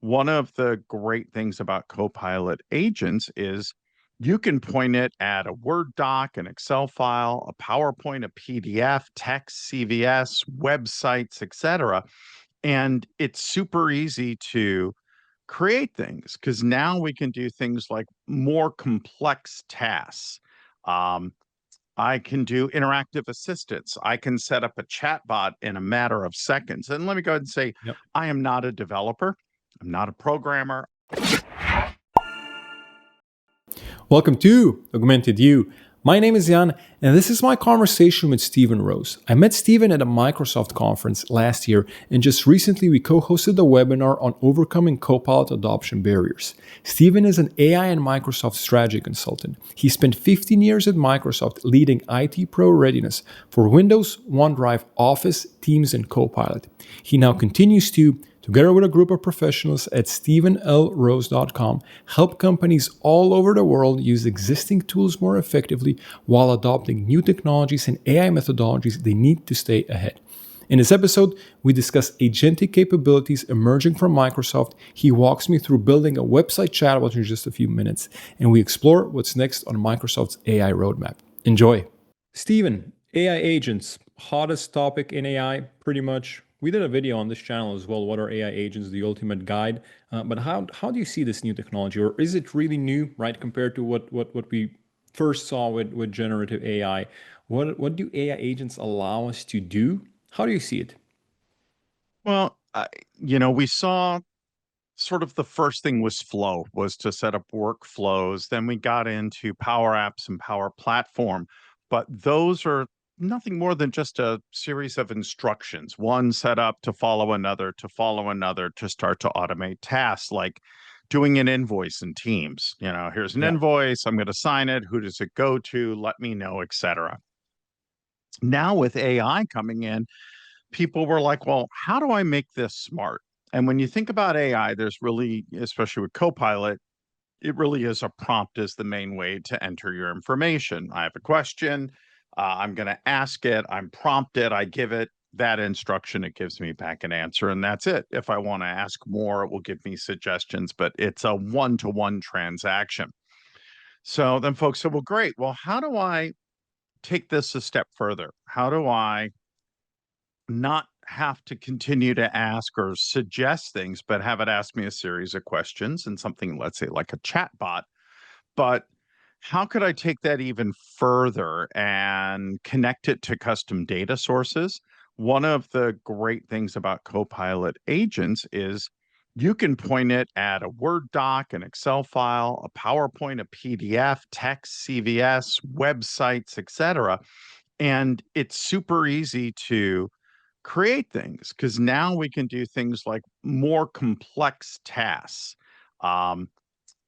One of the great things about Copilot agents is you can point it at a Word doc, an Excel file, a PowerPoint, a PDF, text, CVS, websites, etc. And it's super easy to create things because now we can do things like more complex tasks. Um, I can do interactive assistance. I can set up a chatbot in a matter of seconds. And let me go ahead and say, Yep. I am not a developer. I'm not a programmer. Welcome to Augmented You. My name is Jan, and this is my conversation with Stephen Rose. I met Stephen at a Microsoft conference last year, and just recently we co-hosted a webinar on overcoming Copilot adoption barriers. Stephen is an AI and Microsoft strategy consultant. He spent 15 years at Microsoft leading IT pro readiness for Windows, OneDrive, Office, Teams, and Copilot. He now continues to, together with a group of professionals at stephenlrose.com, help companies all over the world use existing tools more effectively while adopting new technologies and AI methodologies they need to stay ahead. In this episode, we discuss agentic capabilities emerging from Microsoft. He walks me through building a website chatbot in just a few minutes, and we explore what's next on Microsoft's AI roadmap. Enjoy. Stephen, AI agents, hottest topic in AI, pretty much. We did a video on this channel as well. What are AI agents? The ultimate guide. But how do you see this new technology, or is it really new, right, compared to what we first saw with generative AI? What do AI agents allow us to do? How do you see it? Well, we saw sort of the first thing was flow, was to set up workflows. Then we got into Power Apps and Power Platform, but those are nothing more than just a series of instructions, one set up to follow another, to follow another, to start to automate tasks like doing an invoice in Teams. Here's an Yeah. invoice, I'm going to sign it, who does it go to, let me know, etc. Now with AI coming in, people were like, well, how do I make this smart? And when you think about AI, there's really, especially with Copilot, it really is a prompt is the main way to enter your information. I have a question. I'm going to ask it. I'm prompted. I give it that instruction. It gives me back an answer, and that's it. If I want to ask more, it will give me suggestions, but it's a one-to-one transaction. So then folks said, well, great. Well, how do I take this a step further? How do I not have to continue to ask or suggest things, but have it ask me a series of questions and something, let's say, like a chatbot? But how could I take that even further and connect it to custom data sources? One of the great things about Copilot agents is you can point it at a Word doc, an Excel file, a PowerPoint, a PDF, text, CVS, websites, etc. And it's super easy to create things because now we can do things like more complex tasks. Um,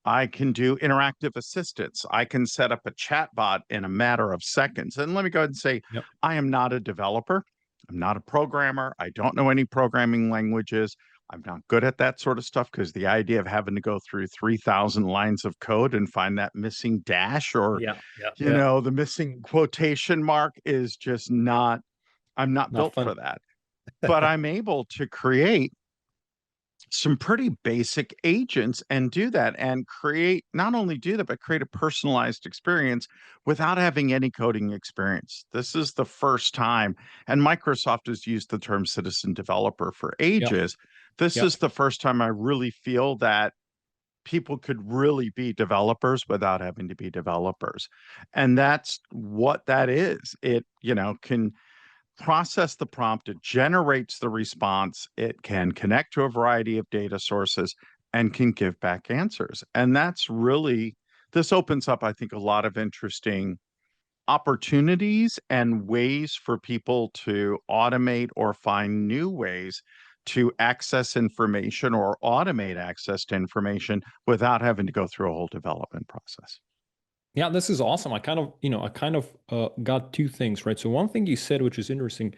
I can do interactive assistance. I can set up a chatbot in a matter of seconds. And let me go ahead and say, Yep. I am not a developer. I'm not a programmer. I don't know any programming languages. I'm not good at that sort of stuff because the idea of having to go through 3,000 lines of code and find that missing dash or, Yeah. Yeah. the missing quotation mark is just not, I'm not Not built fun. for that. But I'm able to create some pretty basic agents and do that and create not only do that, but create a personalized experience without having any coding experience. This is the first time, and Microsoft has used the term citizen developer for Yep. ages. This Yep. is the first time I really feel that people could really be developers without having to be developers. And that's what that is. It, can process the prompt, it generates the response, it can connect to a variety of data sources and can give back answers. And that's really, this opens up, I think, a lot of interesting opportunities and ways for people to automate or find new ways to access information or automate access to information without having to go through a whole development process. Yeah, this is awesome. I kind of got two things, right? So one thing you said, which is interesting,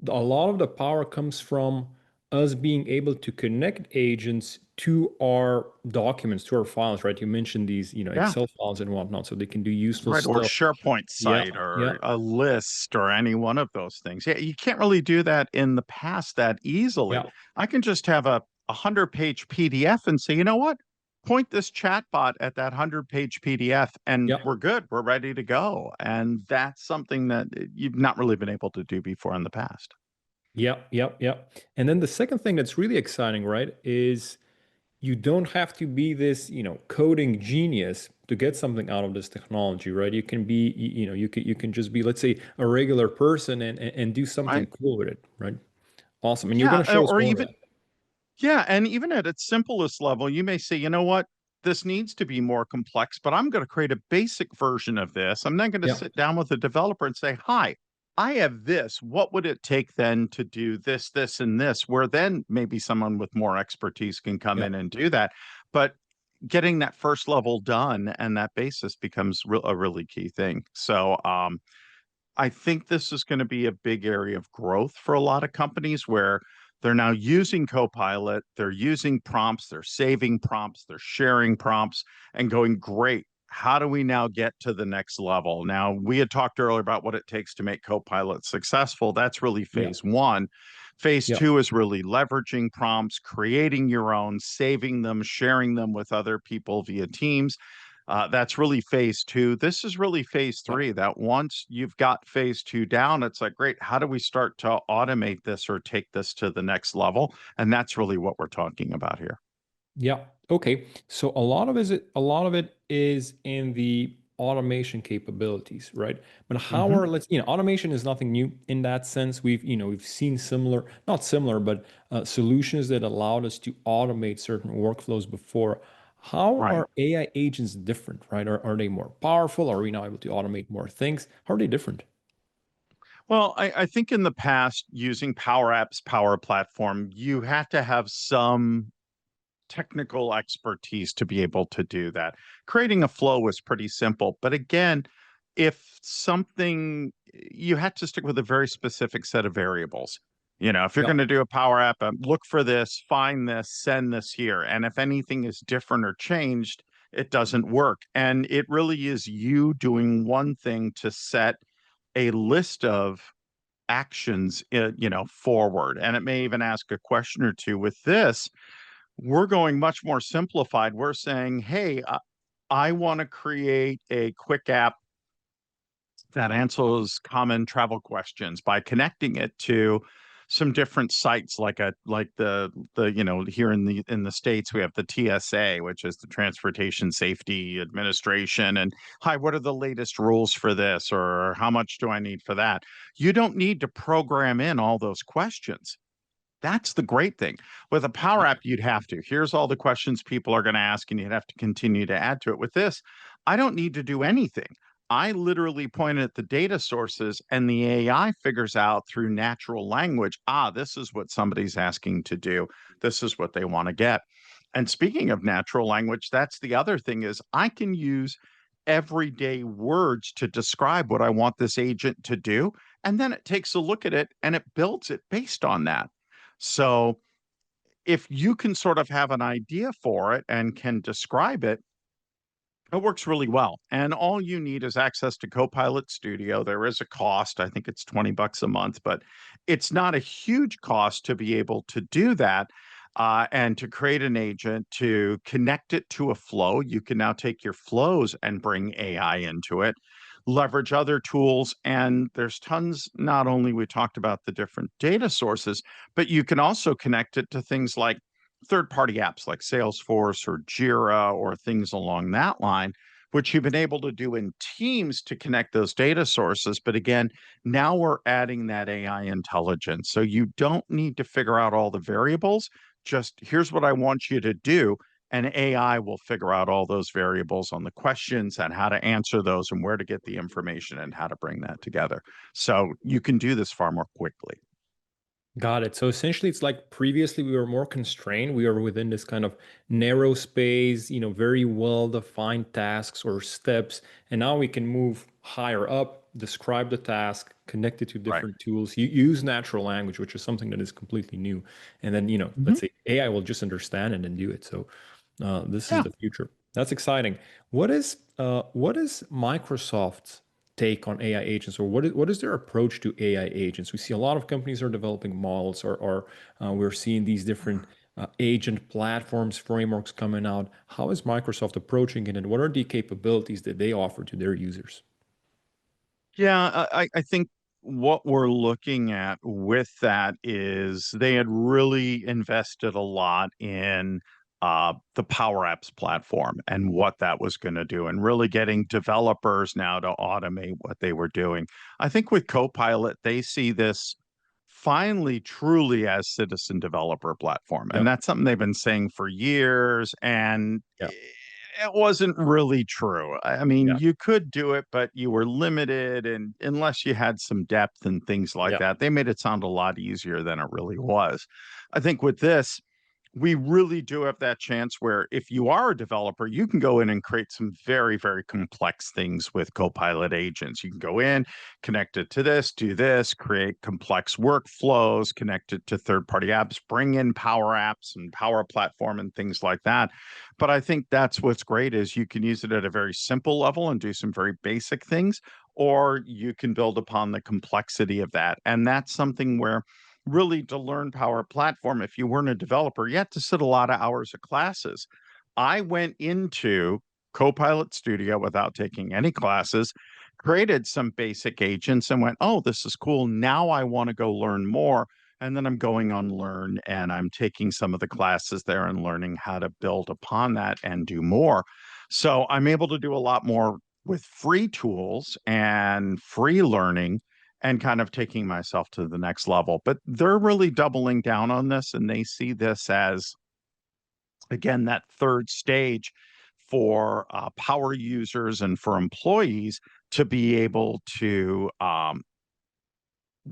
a lot of the power comes from us being able to connect agents to our documents, to our files, right? You mentioned these, Yeah. Excel files and whatnot, so they can do useful Right, or stuff. SharePoint Yeah, site yeah, or a list or any one of those things. Yeah, you can't really do that in the past that easily. yeah, I can just have a 100-page PDF and say, you know what? Point this chatbot at that 100-page PDF and Yeah. we're good. We're ready to go. And that's something that you've not really been able to do before in the past. Yep, yep, yep. And then the second thing that's really exciting, right, is you don't have to be this, coding genius to get something out of this technology, right? You can be, you can just be, let's say, a regular person and do something Right. cool with it, right? Awesome. And you're Yeah. going to show us Or more of even that. Yeah, and even at its simplest level, you may say, you know what, this needs to be more complex, but I'm going to create a basic version of this. I'm then going to Yeah, sit down with the developer and say, hi, I have this. What would it take then to do this, this, and this? Where then maybe someone with more expertise can come yeah, in and do that. But getting that first level done and that basis becomes a really key thing. So, I think this is going to be a big area of growth for a lot of companies where they're now using Copilot, they're using prompts, they're saving prompts, they're sharing prompts, and going, great. How do we now get to the next level? Now, we had talked earlier about what it takes to make Copilot successful. That's really yeah, phase one. Phase yeah, two is really leveraging prompts, creating your own, saving them, sharing them with other people via Teams. That's really phase two. This is really phase yeah. three. That once you've got phase two down, it's like, great, how do we start to automate this or take this to the next level? And that's really what we're talking about here. Yeah. Okay. So a lot of it is in the automation capabilities, right? But how Hmm. are let's automation is nothing new in that sense. We've seen similar, not similar, but solutions that allowed us to automate certain workflows before. How Right. are AI agents different, right? Are they more powerful? Are we now able to automate more things? How are they different? Well, I think in the past, using Power Apps, Power Platform, you had to have some technical expertise to be able to do that. Creating a flow was pretty simple. But again, if something, you had to stick with a very specific set of variables. If you're Yeah. going to do a Power App, look for this, find this, send this here. And if anything is different or changed, it doesn't work. And it really is you doing one thing to set a list of actions, forward. And it may even ask a question or two. With this, we're going much more simplified. We're saying, hey, I want to create a quick app that answers common travel questions by connecting it to some different sites like the here in the States we have the TSA, which is the Transportation Safety Administration, and hi, what are the latest rules for this, or how much do I need for that? You don't need to program in all those questions. That's the great thing. With a Power App, you'd have to. Here's all the questions people are going to ask, and you'd have to continue to add to it. With this, I don't need to do anything. I literally point at the data sources, and the AI figures out through natural language, this is what somebody's asking to do. This is what they want to get. And speaking of natural language, that's the other thing is I can use everyday words to describe what I want this agent to do. And then it takes a look at it and it builds it based on that. So if you can sort of have an idea for it and can describe it, it works really well. And all you need is access to Copilot Studio. There is a cost. I think it's $20 a month, but it's not a huge cost to be able to do that. And to create an agent, to connect it to a flow. You can now take your flows and bring AI into it, leverage other tools. And there's tons, not only we talked about the different data sources, but you can also connect it to things like third-party apps like Salesforce or Jira or things along that line, which you've been able to do in Teams to connect those data sources. But again, now we're adding that AI intelligence. So you don't need to figure out all the variables. Just here's what I want you to do. And AI will figure out all those variables on the questions and how to answer those and where to get the information and how to bring that together. So you can do this far more quickly. Got it. So essentially, it's like previously we were more constrained. We were within this kind of narrow space, very well-defined tasks or steps. And now we can move higher up, describe the task, connect it to Right. different tools. You use natural language, which is something that is completely new. And then, let's Mhm. say AI will just understand it and do it. So this is Yeah. the future. That's exciting. What is Microsoft's take on AI agents, or what is their approach to AI agents? We see a lot of companies are developing models, or we're seeing these different agent platforms, frameworks coming out. How is Microsoft approaching it, and what are the capabilities that they offer to their users? Yeah, I think what we're looking at with that is they had really invested a lot in the Power Apps platform and what that was going to do, and really getting developers now to automate what they were doing. I think with Copilot, they see this finally truly as citizen developer platform, Yeah, and that's something they've been saying for years, and yeah, it wasn't really true. I mean, yeah, you could do it, but you were limited, and unless you had some depth and things like yeah, that, they made it sound a lot easier than it really was. I think with this, we really do have that chance where if you are a developer, you can go in and create some very, very complex things with Copilot agents. You can go in, connect it to this, do this, create complex workflows, connect it to third-party apps, bring in Power Apps and Power Platform and things like that. But I think that's what's great is you can use it at a very simple level and do some very basic things, or you can build upon the complexity of that. And that's something where really to learn Power Platform, if you weren't a developer, you had to sit a lot of hours of classes. I went into Copilot Studio without taking any classes, created some basic agents, and went, oh, this is cool. Now I want to go learn more. And then I'm going on Learn and I'm taking some of the classes there and learning how to build upon that and do more. So I'm able to do a lot more with free tools and free learning and kind of taking myself to the next level. But they're really doubling down on this, and they see this as, again, that third stage for power users and for employees to be able to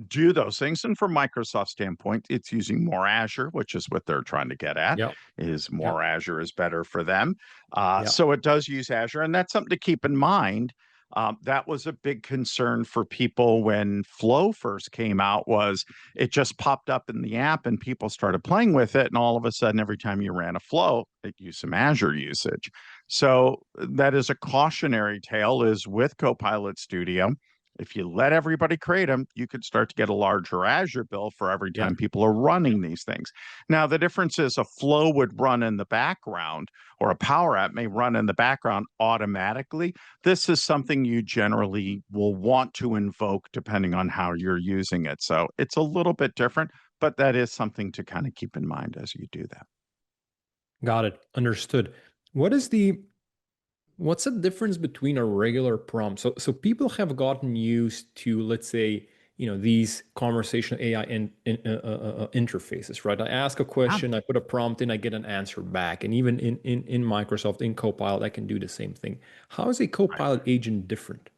do those things. And from Microsoft's standpoint, it's using more Azure, which is what they're trying to get at, yeah, is yeah, more Azure is better for them. yeah, So it does use Azure, and that's something to keep in mind. That was a big concern for people when Flow first came out, was it just popped up in the app and people started playing with it, and all of a sudden, every time you ran a Flow, it used some Azure usage. So that is a cautionary tale, is with Copilot Studio, if you let everybody create them, you could start to get a larger Azure bill for every yeah, time people are running these things. Now, the difference is a flow would run in the background, or a Power App may run in the background automatically. This is something you generally will want to invoke depending on how you're using it. So it's a little bit different, but that is something to kind of keep in mind as you do that. got it. Understood. What is the What's the difference between a regular prompt? So people have gotten used to, let's say, these conversational AI interfaces, right? I ask a Yeah. question, I put a prompt in, I get an answer back, and even in Microsoft, in Copilot, I can do the same thing. How is a Copilot agent different?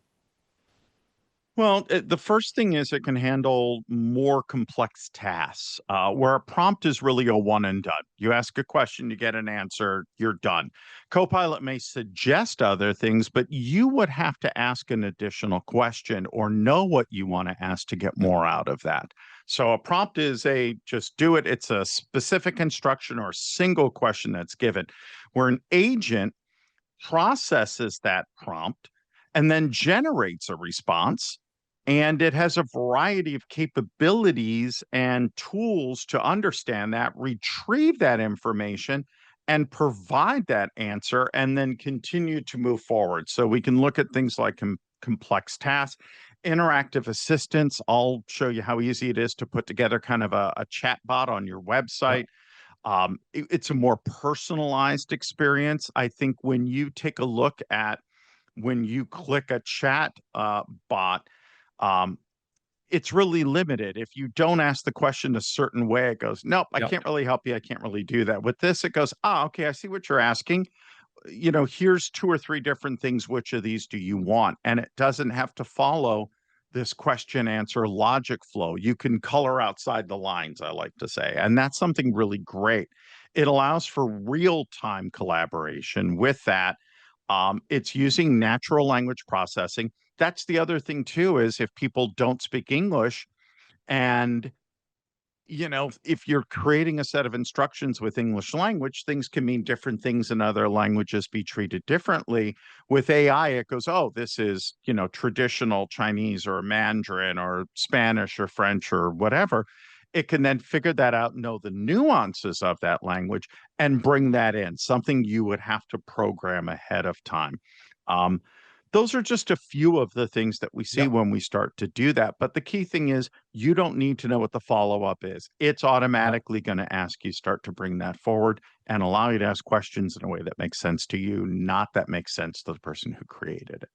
Well, the first thing is it can handle more complex tasks, where a prompt is really a one and done. You ask a question, you get an answer, you're done. Copilot may suggest other things, but you would have to ask an additional question or know what you want to ask to get more out of that. So a prompt is a just do it. It's a specific instruction or a single question that's given, where an agent processes that prompt and then generates a response. And it has a variety of capabilities and tools to understand that, retrieve that information, and provide that answer, and then continue to move forward. So we can look at things like complex tasks, interactive assistance. I'll show you how easy it is to put together kind of a chat bot on your Yeah, website. It's a more personalized experience. I think when you take a look at when you click a chat bot, um, it's really limited. If you don't ask the question a certain way, it goes, nope, I yeah, can't really help you. I can't really do that. With this, it goes, okay, I see what you're asking. Here's two or three different things. Which of these do you want? And it doesn't have to follow this question answer logic flow. You can color outside the lines, I like to say. And that's something really great. It allows for real time collaboration with that. It's using natural language processing. That's the other thing, too, is if people don't speak English, and if you're creating a set of instructions with English language, things can mean different things in other languages, be treated differently. With AI, it goes, oh, this is, traditional Chinese or Mandarin or Spanish or French or whatever. it can then figure that out, know the nuances of that language, and bring that in, something you would have to program ahead of time. Um, those are just a few of the things that we see Yep. when we start to do that. But the key thing is you don't need to know what the follow-up is. It's Yep. automatically going to ask you, start to bring that forward and allow you to ask questions in a way that makes sense to you, not that makes sense to the person who created it.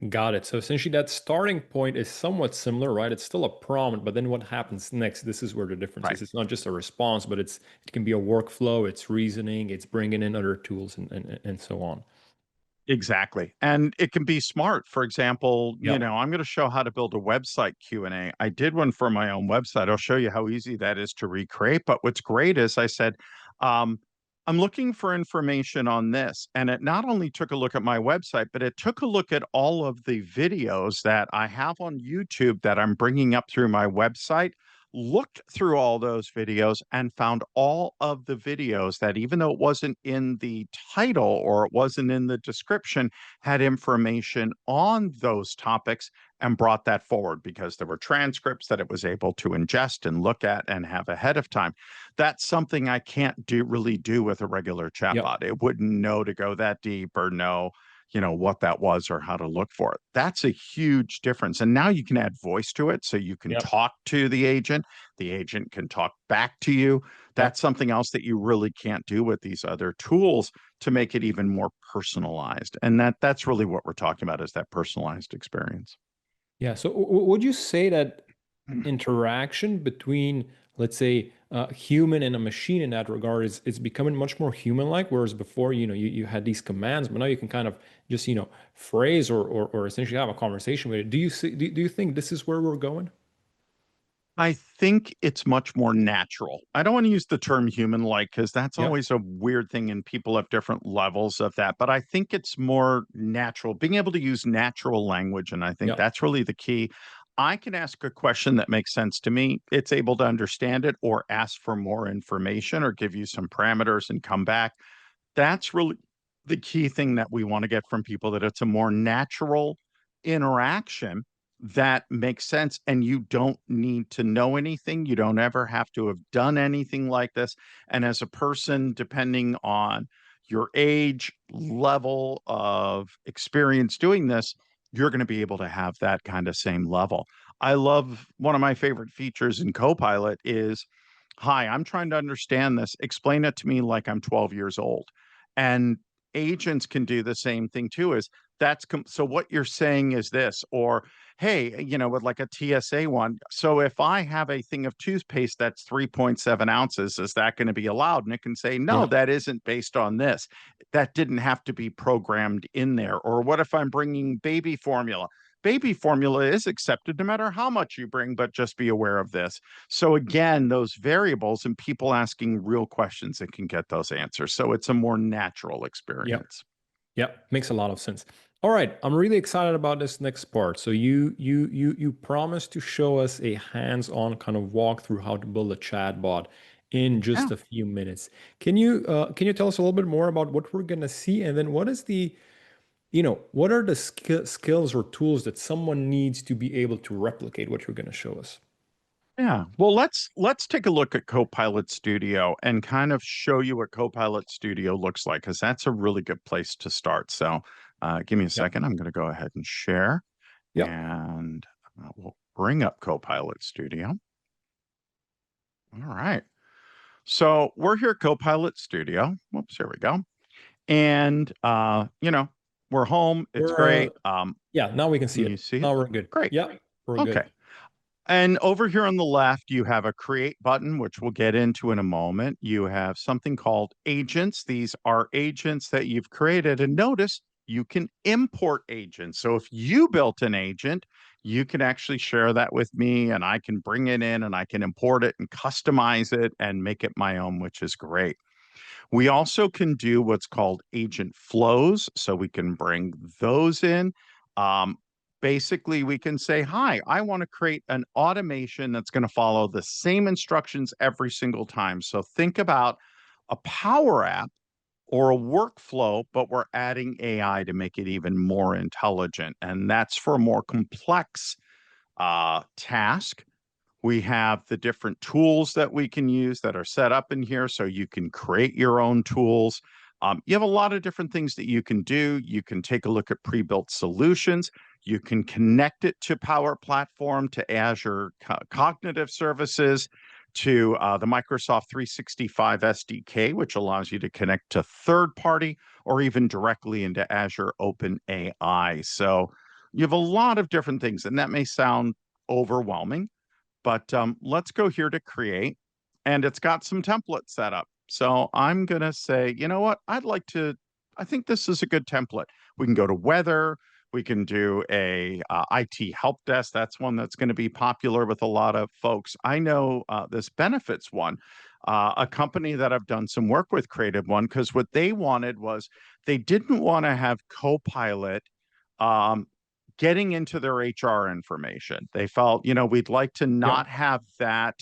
Got it. So essentially, that starting point is somewhat similar, right? It's still a prompt, but then what happens next? This is where the difference Right. is. It's not just a response, but it can be a workflow. It's reasoning. It's bringing in other tools and so on. Exactly. And it can be smart. For example, Yep. I'm going to show how to build a website Q&A. I did one for my own website. I'll show you how easy that is to recreate. But what's great is I said, um, I'm looking for information on this. And it not only took a look at my website, but it took a look at all of the videos that I have on YouTube that I'm bringing up through my website, looked through all those videos and found all of the videos that, even though it wasn't in the title or it wasn't in the description, had information on those topics and brought that forward because there were transcripts that it was able to ingest and look at and have ahead of time. That's something I can't really do with a regular Yep. chatbot. It wouldn't know to go that deep or know what that was or how to look for it. That's a huge difference. And now you can add voice to it, so you can Yep. talk to the agent can talk back to you. Yep. That's something else that you really can't do with these other tools to make it even more personalized. And that's really what we're talking about, is that personalized experience. Yeah. So would you say that interaction between, let's say, a human and a machine in that regard is becoming much more human-like, whereas before, you had these commands, but now you can kind of just, phrase or essentially have a conversation with it. Do you think this is where we're going? I think it's much more natural. I don't want to use the term human like, because that's Yep. always a weird thing and people have different levels of that. But I think it's more natural, being able to use natural language. And I think Yep. that's really the key. I can ask a question that makes sense to me. It's able to understand it or ask for more information or give you some parameters and come back. That's really the key thing that we want to get from people, that it's a more natural interaction that makes sense, and you don't need to know anything. You don't ever have to have done anything like this. And as a person, depending on your age, level of experience doing this, you're going to be able to have that kind of same level. I love, one of my favorite features in Copilot is, hi, I'm trying to understand this. Explain it to me like I'm 12 years old. And agents can do the same thing too, is so what you're saying is this, or hey, with like a TSA one. So if I have a thing of toothpaste that's 3.7 ounces, is that going to be allowed? And it can say, no, Yeah. that isn't based on this. That didn't have to be programmed in there. Or what if I'm bringing baby formula? Baby formula is accepted no matter how much you bring, but just be aware of this. So again, those variables and people asking real questions that can get those answers. So it's a more natural Yep. experience. Yep. Makes a lot of sense. All right, I'm really excited about this next part. So you promised to show us a hands-on kind of walkthrough how to build a chatbot in Yeah. just a few minutes. Can you tell us a little bit more about what we're gonna see, and then what are the skills or tools that someone needs to be able to replicate what you're gonna show us? Yeah. Well, let's take a look at Copilot Studio and kind of show you what Copilot Studio looks like, because that's a really good place to start. So, give me a Yep. second. I'm going to go ahead and share, Yep. and we'll bring up Copilot Studio. All right. So we're here at Copilot Studio. Whoops, here we go. And we're home. It's We're great. Yeah, now we can see Can you it. see it? Now we're good. Great. Yeah, we're Okay. good. And over here on the left, you have a create button, which we'll get into in a moment. You have something called agents. These are agents that you've created. And notice you can import agents. So if you built an agent, you can actually share that with me and I can bring it in and I can import it and customize it and make it my own, which is great. We also can do what's called agent flows. So we can bring those in. Um, Basically, we can say, hi, I want to create an automation that's going to follow the same instructions every single time. So think about a Power App or a workflow, but we're adding AI to make it even more intelligent. And that's for a more complex task. We have the different tools that we can use that are set up in here so you can create your own tools. You have a lot of different things that you can do. You can take a look at pre-built solutions. You can connect it to Power Platform, to Azure Cognitive Services, to the Microsoft 365 SDK, which allows you to connect to third-party or even directly into Azure OpenAI. So you have a lot of different things, and that may sound overwhelming, but let's go here to create, and it's got some templates set up. So I'm going to say, you know what? I think this is a good template. We can go to weather. We can do a IT help desk. That's one that's going to be popular with a lot of folks. I know this benefits one. A company that I've done some work with created one because what they wanted was they didn't want to have Copilot um, getting into their HR information. They felt, we'd like to Yeah. not have that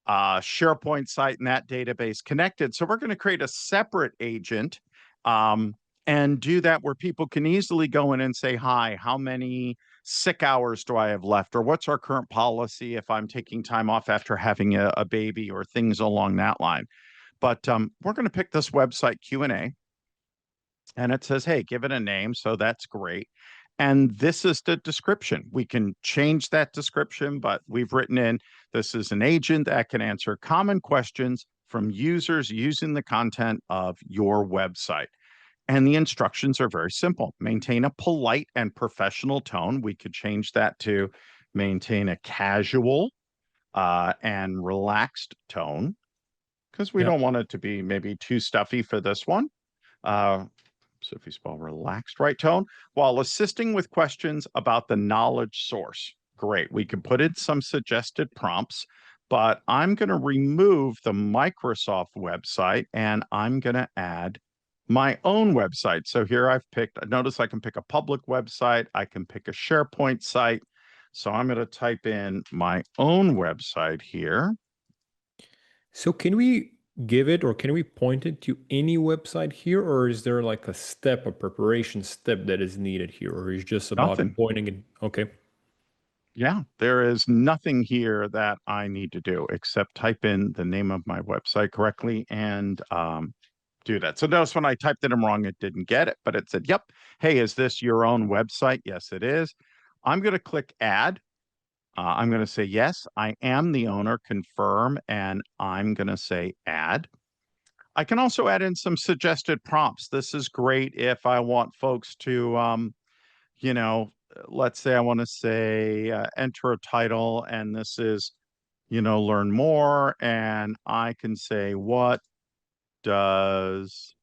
SharePoint site and that database connected. So we're going to create a separate agent and do that where people can easily go in and say, hi, how many sick hours do I have left? Or what's our current policy if I'm taking time off after having a baby or things along that line. But we're going to pick this website Q&A. And it says, hey, give it a name. So that's great. And this is the description. We can change that description, but we've written in, this is an agent that can answer common questions from users using the content of your website. And the instructions are very simple. Maintain a polite and professional tone. We could change that to maintain a casual and relaxed tone because we Yeah. don't want it to be maybe too stuffy for this one. So if you spell relaxed right tone, while assisting with questions about the knowledge source. Great. We can put in some suggested prompts, but I'm going to remove the Microsoft website and I'm going to add my own website. So here I've picked, notice I can pick a public website. I can pick a SharePoint site. So I'm going to type in my own website here. So can we give it or can we point it to any website here, or is there like a preparation step that is needed here, or is just about Nothing. pointing it? Okay. Yeah, there is nothing here that I need to do except type in the name of my website correctly and do that. So notice when I typed it in wrong, it didn't get it, but it said, yep, hey, is this your own website? Yes, it is. I'm going to click add. I'm going to say, yes, I am the owner, confirm, and I'm going to say add. I can also add in some suggested prompts. This is great if I want folks to you know, let's say I want to say enter a title and this is, learn more. And I can say, what does,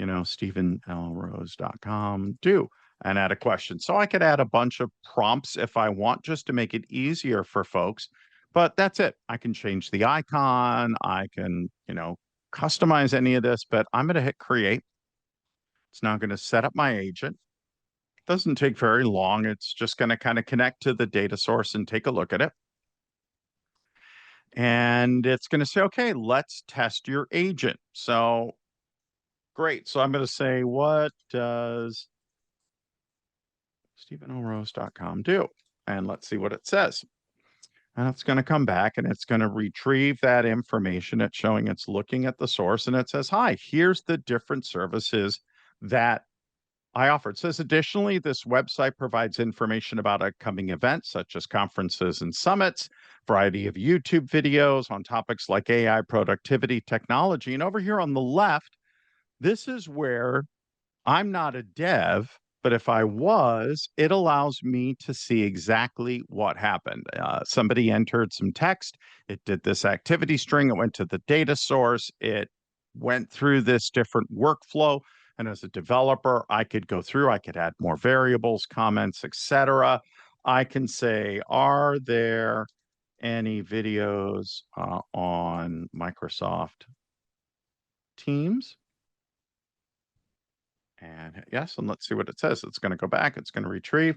StephenLRose.com do? And add a question. So I could add a bunch of prompts if I want, just to make it easier for folks. But that's it. I can change the icon. I can, customize any of this, but I'm going to hit create. It's now going to set up my agent. Doesn't take very long. It's just going to kind of connect to the data source and take a look at it. And it's going to say, okay, let's test your agent. So great. So I'm going to say, what does StephenOrose.com do? And let's see what it says. And it's going to come back and it's going to retrieve that information. It's showing it's looking at the source and it says, hi, here's the different services that I offer. It says, additionally, this website provides information about upcoming events such as conferences and summits, variety of YouTube videos on topics like AI, productivity, technology. And over here on the left, this is where I'm not a dev, but if I was, it allows me to see exactly what happened. Somebody entered some text. It did this activity string. It went to the data source. It went through this different workflow. And as a developer, I could go through, I could add more variables, comments, etc. I can say, are there any videos on Microsoft Teams? And yes, and let's see what it says. It's going to go back. It's going to retrieve.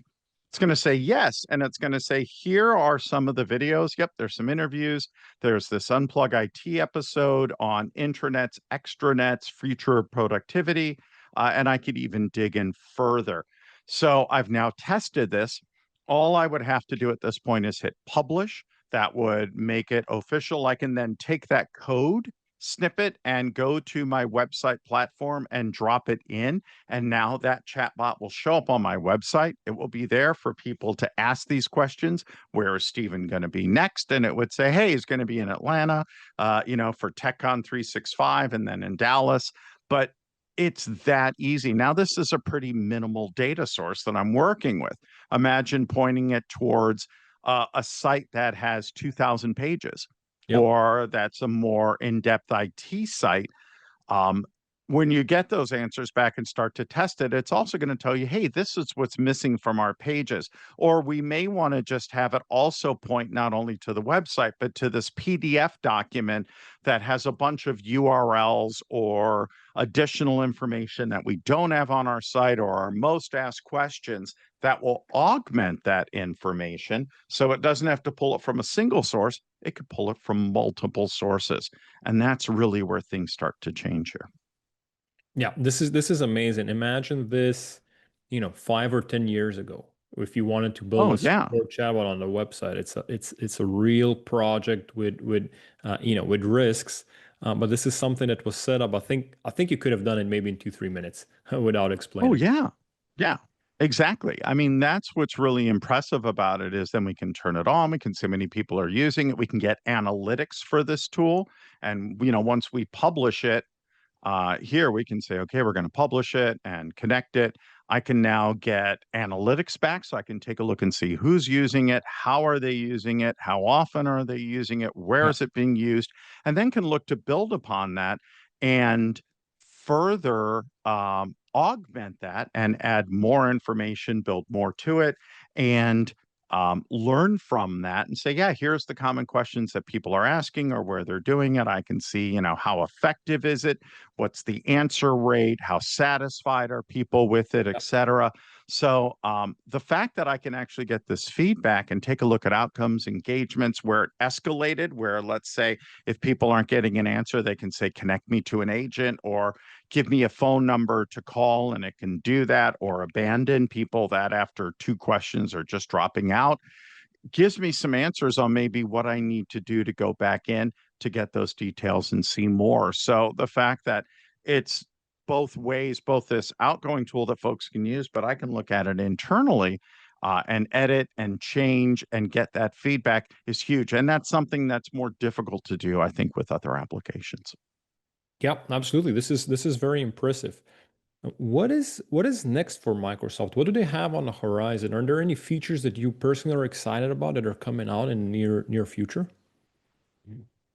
It's going to say yes. And it's going to say, here are some of the videos. Yep, there's some interviews. There's this Unplug IT episode on intranets, extranets, future productivity. And I could even dig in further. So I've now tested this. All I would have to do at this point is hit publish. that would make it official. I can then take that code snippet and go to my website platform and drop it in. And now that chatbot will show up on my website. It will be there for people to ask these questions. Where is Stephen going to be next? And it would say, hey, he's going to be in Atlanta, for TechCon 365 and then in Dallas. But it's that easy. Now, this is a pretty minimal data source that I'm working with. Imagine pointing it towards a site that has 2,000 pages, Yep. or that's a more in-depth IT site. um, when you get those answers back and start to test it, it's also going to tell you, hey, this is what's missing from our pages. Or we may want to just have it also point not only to the website, but to this PDF document that has a bunch of URLs or additional information that we don't have on our site, or our most asked questions that will augment that information. So it doesn't have to pull it from a single source, it could pull it from multiple sources. And that's really where things start to change here. Yeah, this is amazing. Imagine this, 5 or 10 years ago. If you wanted to build Oh, a yeah. support chatbot on the website, it's a real project with risks. But this is something that was set up. I think you could have done it maybe in 2 3 minutes without Oh, explaining. yeah. Yeah, exactly. I mean, that's what's really impressive about it is then we can turn it on. We can see how many people are using it. We can get analytics for this tool. And, once we publish it, here we can say, okay, we're going to publish it and connect it. I can now get analytics back, so I can take a look and see who's using it, how are they using it, how often are they using it, where Yeah, is it being used, and then can look to build upon that and further augment that and add more information, build more to it, and learn from that and say, yeah, here's the common questions that people are asking or where they're doing it. I can see, how effective is it? What's the answer rate? How satisfied are people with it, et yeah, cetera? So the fact that I can actually get this feedback and take a look at outcomes, engagements, where it escalated, where let's say if people aren't getting an answer, they can say, connect me to an agent, or give me a phone number to call, and it can do that, or abandon people that after two questions are just dropping out. Gives me some answers on maybe what I need to do to go back in to get those details and see more. So the fact that it's both ways, both this outgoing tool that folks can use, but I can look at it internally and edit and change and get that feedback is huge. And that's something that's more difficult to do, I think, with other applications. yeah, absolutely. This is very impressive. What is next for Microsoft? What do they have on the horizon? Are there any features that you personally are excited about that are coming out in the near future?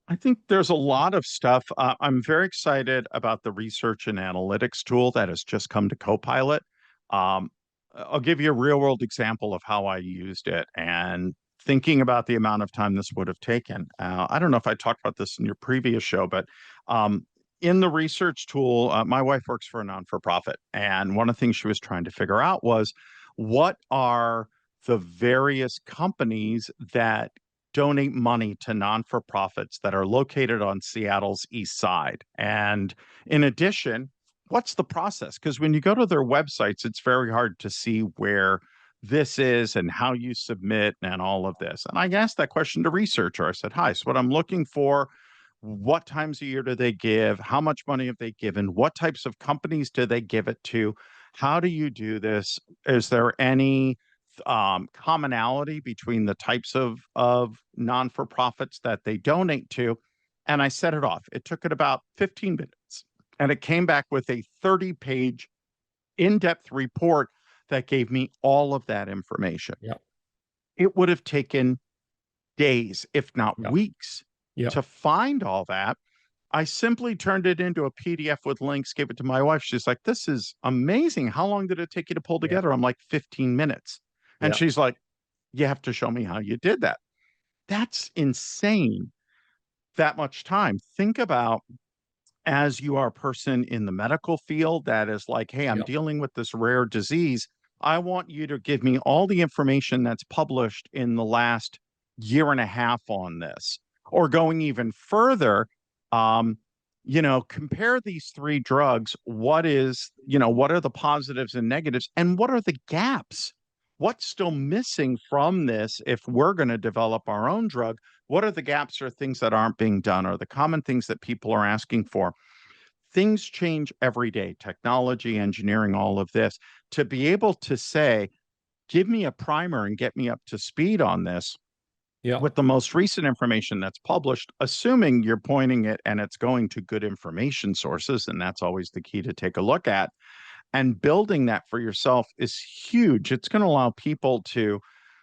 I think there's a lot of stuff. I'm very excited about the research and analytics tool that has just come to Copilot. Um, I'll give you a real world example of how I used it and thinking about the amount of time this would have taken. I don't know if I talked about this in your previous show, but um, in the research tool, my wife works for a non-for-profit, and one of the things she was trying to figure out was what are the various companies that donate money to non-for-profits that are located on Seattle's east side. And in addition, what's the process? Because when you go to their websites, it's very hard to see where this is and how you submit and all of this. And I asked that question to researcher. I said, hi, so what I'm looking for, what times a year do they give? How much money have they given? What types of companies do they give it to? How do you do this? Is there any commonality between the types of non-for-profits that they donate to? And I set it off. It took it about 15 minutes, and it came back with a 30-page in-depth report that gave me all of that information. Yeah, It would have taken days, if not yeah, weeks, yeah, to find all that. I simply turned it into a PDF with links, gave it to my wife. She's like, this is amazing. How long did it take you to pull yeah, together? I'm like, 15 minutes. And yeah, she's like, you have to show me how you did that. That's insane. That much time. Think about, as you are a person in the medical field that is like, hey, I'm yeah, dealing with this rare disease. I want you to give me all the information that's published in the last year and a half on this. Or going even further, um, compare these three drugs. What are the positives and negatives? And what are the gaps? what's still missing from this if we're going to develop our own drug? What are the gaps or things that aren't being done, or the common things that people are asking for? Things change every day, technology, engineering, all of this. To be able to say, give me a primer and get me up to speed on this Yeah. with the most recent information that's published, assuming you're pointing it and it's going to good information sources, and that's always the key to take a look at. And building that for yourself is huge. It's going to allow people to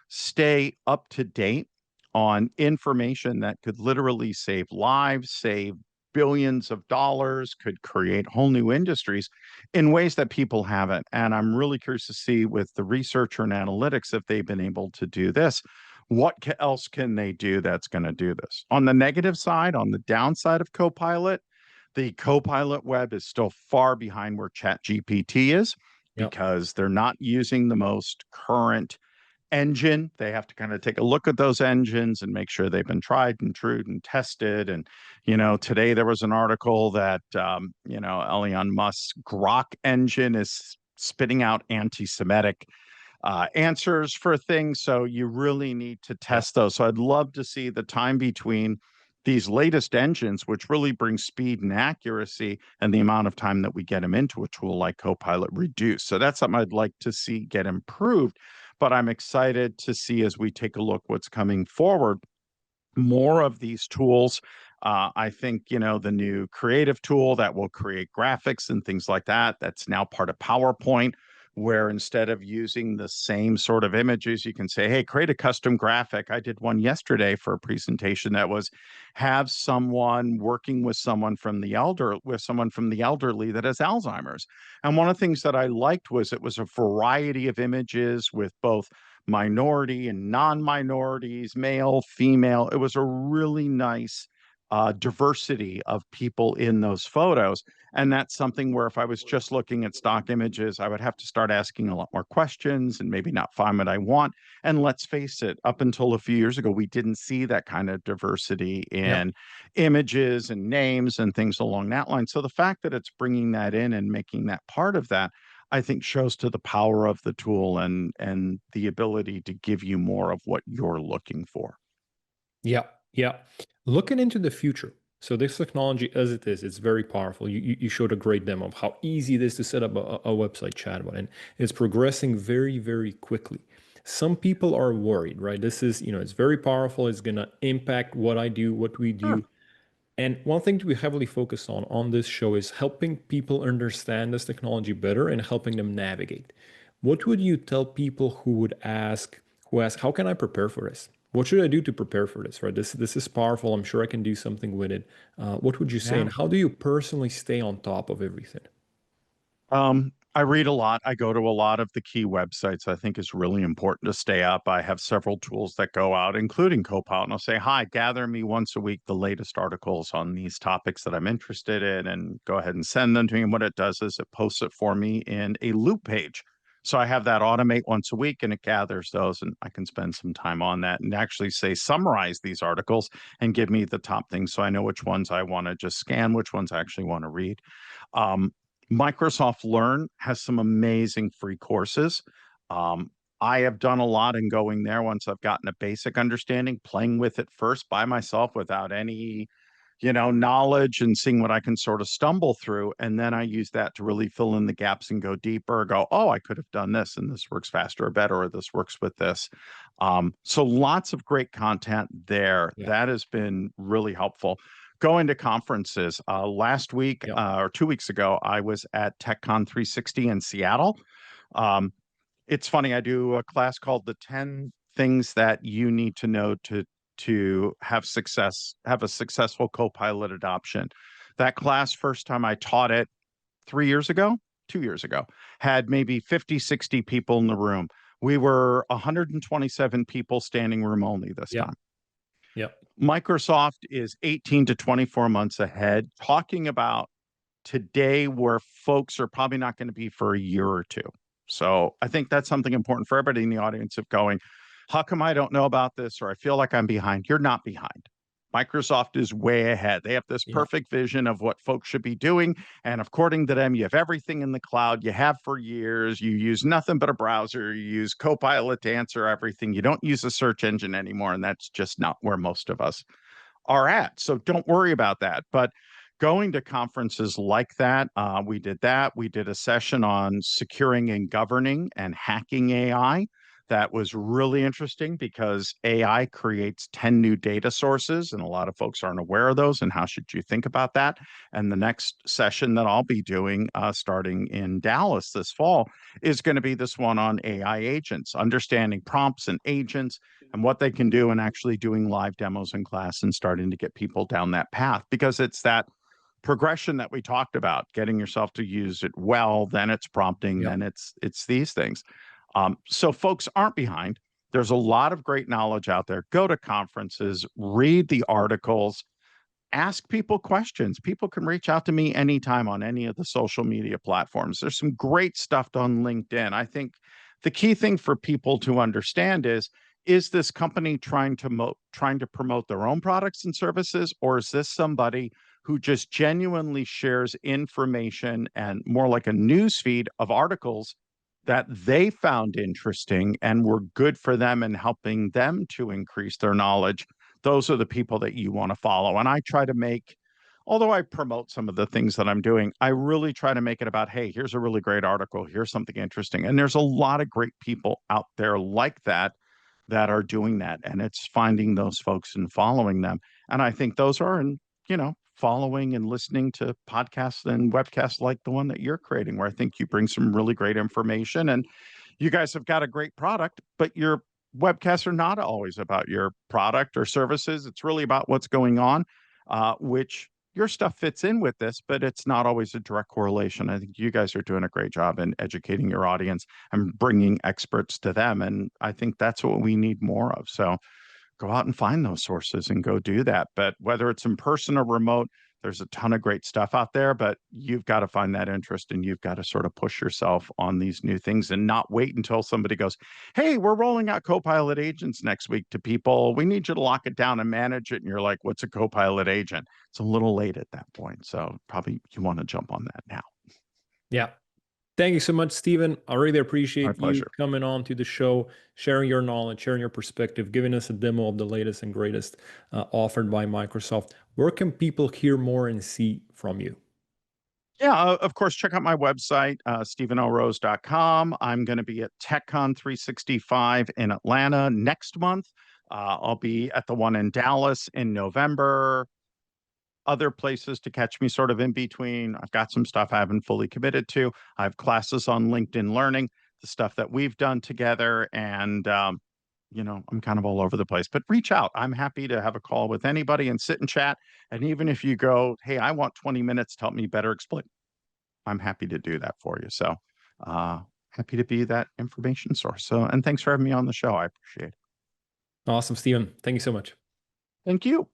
stay up to date on information that could literally save lives, save billions of dollars, could create whole new industries in ways that people haven't. And I'm really curious to see with the researcher and analytics, if they've been able to do this, what else can they do that's going to do this? On the negative side, on the downside of Copilot, the Copilot web is still far behind where ChatGPT is Yeah. because they're not using the most current engine. They have to kind of take a look at those engines and make sure they've been tried and true and tested. And, today there was an article that, Elon Musk's Grok engine is spitting out anti-Semitic answers for things. So you really need to Yeah. test those. So I'd love to see the time between these latest engines, which really bring speed and accuracy, and the amount of time that we get them into a tool like Copilot reduce. So that's something I'd like to see get improved. But I'm excited to see, as we take a look what's coming forward, more of these tools. I think, the new creative tool that will create graphics and things like that, that's now part of PowerPoint, where instead of using the same sort of images, you can say, hey, create a custom graphic. I did one yesterday for a presentation that was have someone working with someone from the elderly that has Alzheimer's. And one of the things that I liked was it was a variety of images with both minority and non-minorities, male, female. It was a really nice diversity of people in those photos. And that's something where if I was just looking at stock images, I would have to start asking a lot more questions and maybe not find what I want. And let's face it, up until a few years ago, we didn't see that kind of diversity Yeah. in images and names and things along that line. So the fact that it's bringing that in and making that part of that, I think, shows to the power of the tool and the ability to give you more of what you're looking for. Yeah, yeah. Looking into the future. So this technology, as it is, it's very powerful. You showed a great demo of how easy it is to set up a website chatbot, and it's progressing very, very quickly. Some people are worried, right? This is, it's very powerful. It's gonna impact what I do, what we Sure. do. And one thing to be heavily focused on this show is helping people understand this technology better and helping them navigate. What would you tell people who ask, how can I prepare for this? What should I do to prepare for this? Right? This is powerful. I'm sure I can do something with it. What would you say? Yeah. And how do you personally stay on top of everything? I read a lot. I go to a lot of the key websites. I think it's really important to stay up. I have several tools that go out, including Copilot, and I'll say, hi, gather me once a week the latest articles on these topics that I'm interested in, and go ahead and send them to me. And what it does is it posts it for me in a loop page. So I have that automate once a week, and it gathers those, and I can spend some time on that and actually say, summarize these articles and give me the top things so I know which ones I want to just scan, which ones I actually want to read. Um, Microsoft Learn has some amazing free courses. Um, I have done a lot in going there once I've gotten a basic understanding, playing with it first by myself without any, knowledge, and seeing what I can sort of stumble through. And then I use that to really fill in the gaps and go deeper, go, oh, I could have done this and this works faster or better, or this works with this. So lots of great content there. Yeah, That has been really helpful. Going to conferences. Last week yeah, or 2 weeks ago, I was at TechCon 360 in Seattle. Um, it's funny, I do a class called the 10 things that you need to know to have a successful Copilot adoption. That class, first time I taught it 3 years ago, 2 years ago, had maybe 50, 60 people in the room. We were 127 people, standing room only this yeah, time. yeah, Microsoft is 18 to 24 months ahead, talking about today where folks are probably not going to be for a year or two. So I think that's something important for everybody in the audience of going, how come I don't know about this, or I feel like I'm behind? You're not behind. Microsoft is way ahead. They have this Yeah. perfect vision of what folks should be doing. And according to them, you have everything in the cloud you have for years. You use nothing but a browser. You use Copilot to answer everything. You don't use a search engine anymore. And that's just not where most of us are at. So don't worry about that. But going to conferences like that, we did that. We did a session on securing and governing and hacking AI. That was really interesting because AI creates 10 new data sources, and a lot of folks aren't aware of those. And how should you think about that? And the next session that I'll be doing starting in Dallas this fall is going to be this one on AI agents, understanding prompts and agents and what they can do, and actually doing live demos in class and starting to get people down that path, because it's that progression that we talked about, getting yourself to use it well, then it's prompting, Yeah. then it's these things. So folks aren't behind. There's a lot of great knowledge out there. Go to conferences, read the articles, ask people questions. People can reach out to me anytime on any of the social media platforms. There's some great stuff on LinkedIn. I think the key thing for people to understand is this company trying to promote their own products and services, or is this somebody who just genuinely shares information and more like a news feed of articles that they found interesting and were good for them and helping them to increase their knowledge? Those are the people that you want to follow. And I try to make, although I promote some of the things that I'm doing, I really try to make it about, hey, here's a really great article, here's something interesting. And there's a lot of great people out there like that that are doing that. And it's finding those folks and following them. And I think those are, and following and listening to podcasts and webcasts like the one that you're creating, where I think you bring some really great information. And you guys have got a great product, but your webcasts are not always about your product or services. It's really about what's going on, which your stuff fits in with this, but it's not always a direct correlation. I think you guys are doing a great job in educating your audience and bringing experts to them. And I think that's what we need more of. So go out and find those sources and go do that. But whether it's in person or remote, there's a ton of great stuff out there, but you've got to find that interest and you've got to sort of push yourself on these new things and not wait until somebody goes, hey, we're rolling out Copilot agents next week to people. We need you to lock it down and manage it. And you're like, what's a Copilot agent? It's a little late at that point. So probably you want to jump on that now. Yeah. Thank you so much, Stephen. I really My appreciate you pleasure. coming on to the show, sharing your knowledge, sharing your perspective, giving us a demo of the latest and greatest offered by Microsoft. Where can people hear more and see from you? Yeah, of course, check out my website, stephenlrose.com. I'm going to be at TechCon 365 in Atlanta next month. I'll be at the one in Dallas in November. Other places to catch me sort of in between. I've got some stuff I haven't fully committed to. I have classes on LinkedIn Learning, the stuff that we've done together. And, I'm kind of all over the place, but reach out. I'm happy to have a call with anybody and sit and chat. And even if you go, hey, I want 20 minutes to help me better explain, I'm happy to do that for you. So, happy to be that information source. So, and thanks for having me on the show. I appreciate it. Awesome, Stephen. Thank you so much. Thank you.